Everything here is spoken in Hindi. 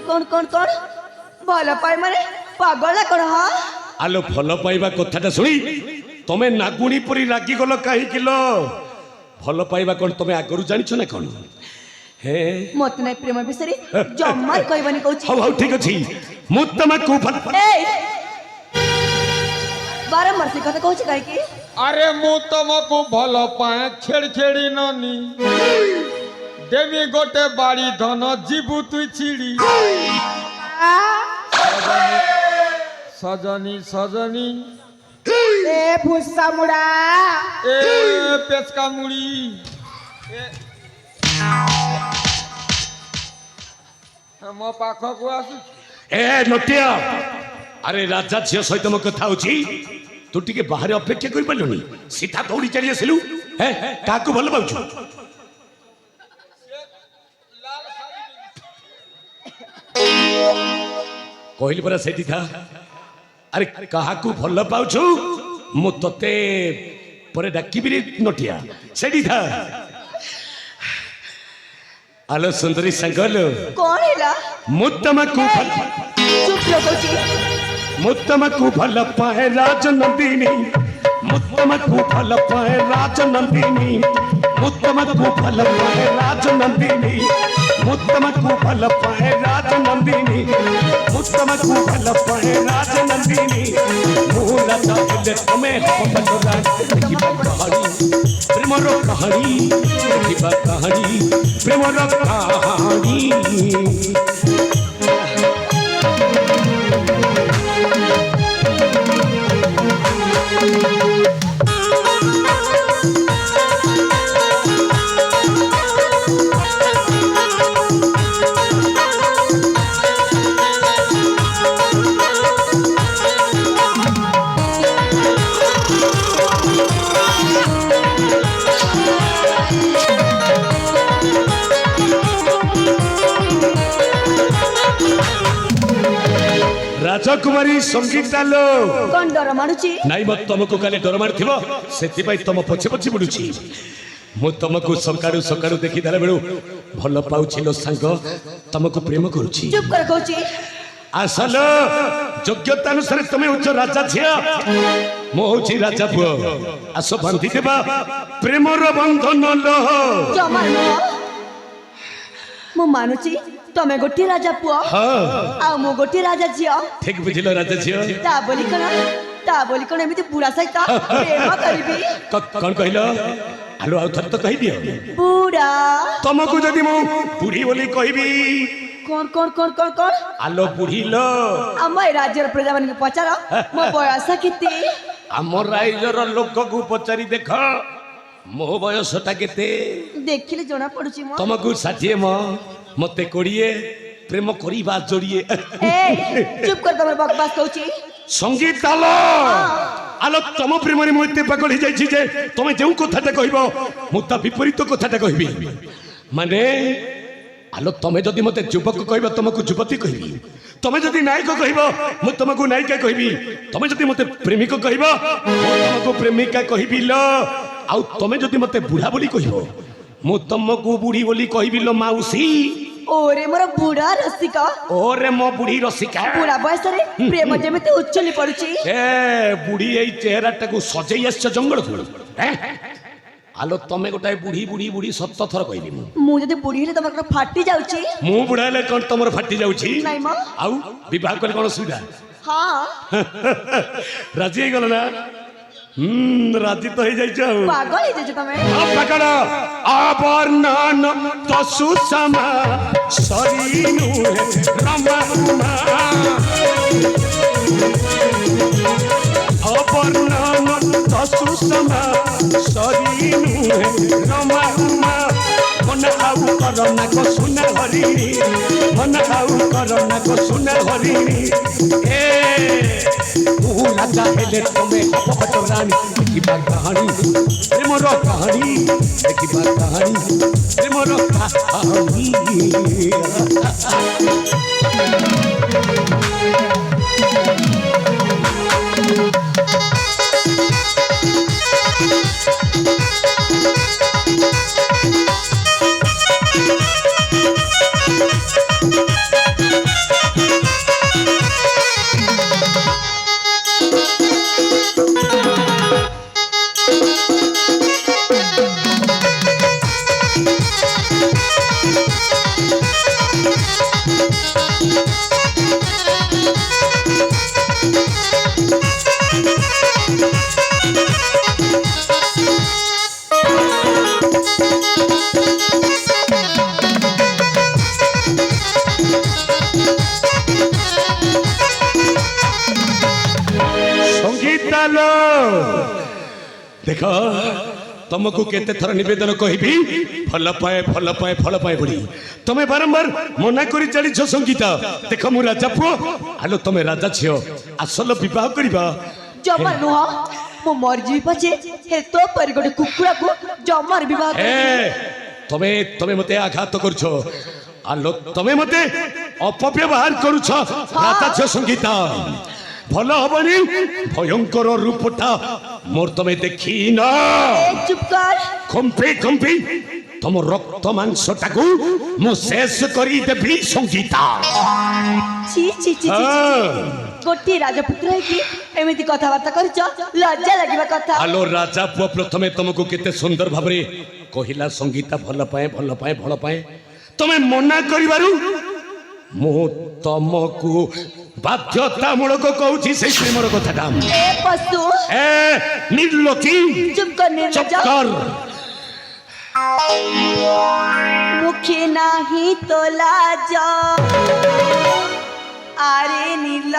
कौन भल पाई माने पागल कौन हाँ आलो भल पाइबा कथाटा शुणी तमें नागुणी परी रागी गल कहीं भल पाइबा कौन तमें आगरू जानिछ ना कौन हे मत नहीं प्रेम विषय जम्मा कहबनी कहूची हौ ठीक अछि मु तमको भल बारंबार से कथा कहूची काहे की अरे मु तुमको भल पाए छेड़ छेड़ी ननी देवी गोटे बाड़ी धन जीवु तुई छिड़ी सजनी सजनी ए भूसा मुड़ा ए पेचका मुड़ी मो पाखक आसु ए नटिया अरे राजा झियो सहित मो कथा होची तू टिके बाहर अपेक्षा कर पालुनी सीधा दौड़ी चली आसिलु हे काकू भल पाउछु कहली परा सेठी था अरे काहाकू भल पाउछु मु तते परे डाकिबिरी नटिया सेठी था आलो सुंदरी संगलो कौन हैला मु तमको भल चुप रहो कहूची मुत्तमकु भल पाए राजनंदिनी मुत्तमकु भल पाए राजनंदिनी मुत्तमकु भल पाए राजनंदिनी मुत्तमकु भल पाए राजनंदिनी मुत्तमकु भल पाए राजनंदिनी मूला ताले तुम्हें पपटोरा की कहानी प्रेमर कहानी की कहानी प्रेमर कहानी राजकुमारी संगीता लो कौन डर मानुची नाई मत तुमको काले डर मारथिबो सेति तुम पछे पछे बुडुची मु तुमको सकाळु सकाळु देखि दाले बेळु भल पाउछिलो सांग तुमको प्रेम करूची चुप कर कहूची आसल योग्यता अनुसार तुम उच्च राजा छिया मो होची राजा पुओ आसो बांधी देबा प्रेमर बंधन लो जमा मु मानुची तमे गोटी राजा पुओ आ मु गोटी राजा झियो ठीक बुझिलो राजा छिया ता बोली कण एमिति बुढ़ा सहित प्रेम करबी कौन कहलो आलो आउ थर तो कहि दियो बुढ़ा तुमको जदि मु बुढ़ी बोली कहबी कौन आलो बुढ़ी लो आम राज्यर प्रजा मान के पचार मो बयस केते आम राइजर लोक को पचारि देख मो बयसटा केते देखिले जना पडुची मो तुमको 60 म मते 20 प्रेम करिबा जोड़िए ए चुप कर तमर बकवास कहूची संगीत आलो आलो तुम प्रेम रे मते पागल हो जाई छी जे तुमे जेउ कथाटा कहबो मु ता विपरीत कथाटा कहबी माने आलो तुमे जदि मते युवक कहबो तुमको युवती कहबी तुमे जदि नायक कहबो मु तुमको नायिका कहबी तुमे जदि मते प्रेमिक कहबो मु तुमको प्रेमिका कहबी लो आउ तुमे जदि मते बुढ़ा बोली कहबो मु तुमको बुढ़ी बोली कहबी लो माउसी ओरे मोर बुढ़ा रसिका ओरे मो बुढ़ी रसिका बुढ़ा बयस रे प्रेम जेमिति उछली पडुची ए बुढ़ी एई चेहराटा को सजई आछ जंगल को आलो तमे गोटाए बुढ़ी बुढ़ी बुढ़ी 7 थर कहली मु जदि बुढ़ी हेले तमर फाटी जाउची मु बुढ़ा ले कोन तमर फाटी जाउची नाही म आउ विवाह करे कोन सुविधा हां राजी हे गलो ना राजी तो ही जाइछौ पागल हे जे तमे अब पकड़ आबरनान तो सुसमा सरीनु रमा आबरनान तो सुसमा सरीनु रमा मन आउ करना को सुना हरिणी मन आउ करना को सुना हरिणी ए भूला चाहेले तुम्हें पटरानी देखिबा कहानी प्रेमर कहानी देखिबा कहानी प्रेमर कहानी সঙ্গীতা লো দেখ ତମକୁ କେତେ ଥର ନିବେଦନ କହିବି ଭଲ ପାଏ ଭଲ ପାଏ ଭଲ ପାଏ ବୋଲି ତମେ ବାରମ୍ବାର ମନା କରି ଚାଲିଛ ସଙ୍ଗୀତା ଦେଖ ମୁଁ ରାଜା ପୁଅ ଆଲୋ ତମେ ରାଜା ଝିଅ ଆସଲ ବିବାହ କରିବା ଜମା ନୁହଁ ମୁଁ ମରିଯିବି ପଛେ ହେ ତୋ ପରି ଗୋଟେ କୁକୁଡ଼ାକୁ ଜମାର ବିବାହ ଏ ତମେ ତମେ ମତେ ଆଘାତ କରୁଛ ଆଲୋ ତମେ ମତେ ଅପବ୍ୟବହାର କରୁଛ ରାଜା ଝିଅ ସଙ୍ଗୀତା ଭଲ ହବନି ଭୟଙ୍କର ରୂପଟା ମୋର ତମେ ଦେଖି ନା ଚୁପ କର ଖମ୍ପି ଖମ୍ପି ତମ ରକ୍ତ ମାଂସଟାକୁ ମୁଁ ଶେଷ କରିଦେବି ସଙ୍ଗୀତା ଛି ଛି ଛି ଛି ଗୋଟିଏ ରାଜପୁତ୍ର ହେଇକି ଏମିତି କଥାବାର୍ତ୍ତା କରିଛ ଲଜ୍ଜା ଲାଗିବା କଥା ଆଲୋ ରାଜା ପୁଅ ପ୍ରଥମେ ତମକୁ କେତେ ସୁନ୍ଦର ଭାବରେ କହିଲା ସଙ୍ଗୀତା ଭଲ ପାଏ ଭଲ ପାଏ ଭଲ ପାଏ ତମେ ମନା କରିବାରୁ ମୁଁ ତମକୁ ବାଧ୍ୟତାମୂଳକ କହୁଛି ସେଇ ପ୍ରେମର କଥାଟା ଏ ପଶୁ ଏ ନିର୍ଲତି ଚୁପ କର ନିର୍ଲଜ୍ଜ ଚୁପ କର মুখে নাহি তো লাজ আরে নীল